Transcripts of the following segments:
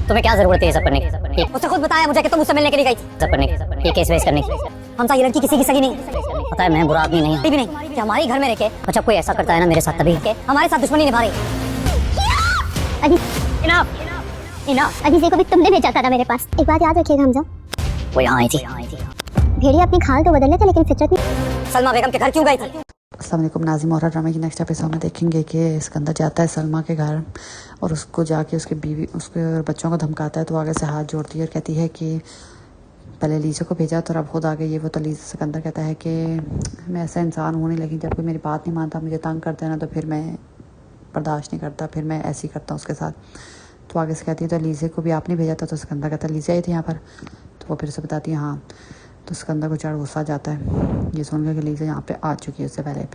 तुम्हें क्या जरूरत है ये सब करने की? उसने खुद बताया मुझे कि तुम मुझसे मिलने के लिए गई थी। सब करने की, केस वेस करने की। हमजा ये लड़की किसी की सगी नहीं। पता है मैं बुरा आदमी नहीं, भी नहीं कि हमारे घर में रह के अच्छा कोई ऐसा करता है ना मेरे साथ तभी के हमारे साथ दुश्मनी निभा रही। अजीजे को भी तुमने भेजा था ना मेरे पास। एक बात याद रखिएगा हमजा, वो यहाँ आई थी। भेड़िया अपनी खाल तो बदल लेते लेकिन फितरत में। सलमा बेगम के घर क्यों गई थी? अस्सलाम वालेकुम नाज़िम और ड्रामे की नेक्स्ट एपिसोड में देखेंगे कि सिकंदर जाता है सलमा के घर और उसको जाके उसके बीवी उसके बच्चों को धमकाता है। तो आगे से हाथ जोड़ती है और कहती है कि पहले लीजा को भेजा तो अब खुद आ गई है वो। तो लीजा सिकंदर कहता है कि मैं ऐसा इंसान हूँ नहीं, लेकिन जब कोई मेरी बात नहीं मानता मुझे तंग करते ना तो फिर मैं बर्दाश्त नहीं करता, फिर मैं ऐसे ही करता हूँ उसके साथ। तो आगे से कहती है तो लीजे को भी आपने भेजा था? तो सिकंदर कहता है लीजा आई थी यहाँ पर। तो वो फिर से बताती है हाँ। तो सिकंदर को चढ़ गुस्सा जाता है ये सुनकर कि लीजा यहाँ पे आ चुकी है। उससे पहले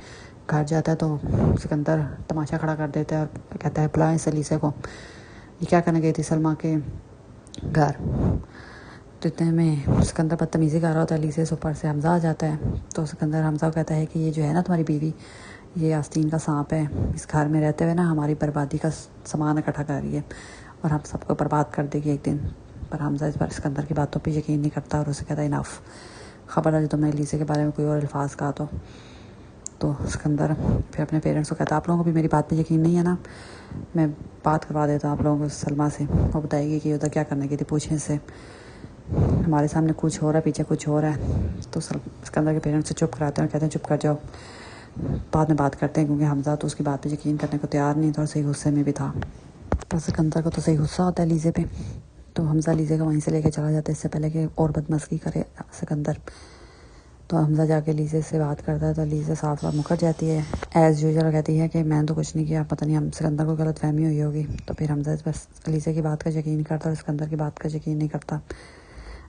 घर जाता है तो सिकंदर तमाशा खड़ा कर देता है और कहता है बुलाएं इसे लीजा को, ये क्या करने गई थी सलमा के घर। तो इतने में सिकंदर बदतमीज़ी कर रहा होता है, लीजा से ऊपर से हमजा आ जाता है। तो सिकंदर हमजा को कहता है कि ये जो है ना तुम्हारी बीवी, ये आस्तीन का सांप है, इस घर में रहते हुए ना हमारी बर्बादी का सामान इकट्ठा कर रही है और हम सबको बर्बाद कर देगी एक दिन। पर हमजा इस बार सिकंदर की बातों पे यकीन नहीं करता और उसे कहता है इनफ, खबर है जो तुमने लीजे के बारे में कोई और अल्फाज कहा तो सिकंदर फिर अपने पेरेंट्स को कहता है आप लोगों को भी मेरी बात पे यकीन नहीं है ना, मैं बात करवा देता हूँ आप लोगों को सलमा से, वो बताएगी कि उधर क्या करने की थी, पूछें इससे, हमारे सामने कुछ हो रहा है पीछे कुछ हो रहा है। तो सिकंदर के पेरेंट्स से चुप कराते हैं और कहते हैं चुप कर जाओ, बाद में बात करते हैं। क्योंकि हमजा तो उसकी बात पे यकीन करने को तैयार नहीं था और सही गुस्से में भी था। तो सिकंदर को तो सही गुस्सा होता है लीजे पे। तो हमजा लीजे को वहीं से लेके चला जाता है इससे पहले कि और बदमस्की करे सिकंदर। तो हमजा जाके लीजे से बात करता है तो लीजे साफ साफ मुकर जाती है एज़ यूजुअल, कहती है कि मैंने तो कुछ नहीं किया, पता नहीं हम सिकंदर को गलत फहमी हुई होगी। तो फिर हमजा बस लीजे की बात का यकीन करता और सिकंदर की बात का यकीन नहीं करता।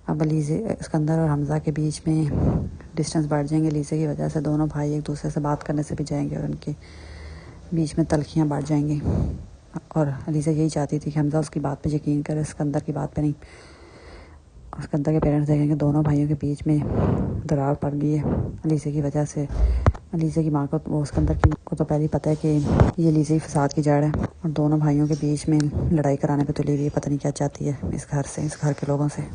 अब लीजे सिकंदर और हमजा के बीच में डिस्टेंस बढ़ जाएंगे लीजे की वजह से, दोनों भाई एक दूसरे से बात करने से भी जाएंगे और उनके बीच में तलखियाँ बढ़ जाएंगी। और लीजा यही चाहती थी कि हमजा उसकी बात पे यकीन करे, सिकंदर की बात पे नहीं। और सिकंदर के पेरेंट्स देखेंगे दोनों भाइयों के बीच में दरार पड़ गई है लीजा की वजह से। लीजा की माँ को वो सिकंदर की को तो पहले ही पता है कि ये लीजा ही फसाद की जड़ है और दोनों भाइयों के बीच में लड़ाई कराने पे तुली हुई है, पता नहीं क्या चाहती है इस घर से, इस घर के लोगों से।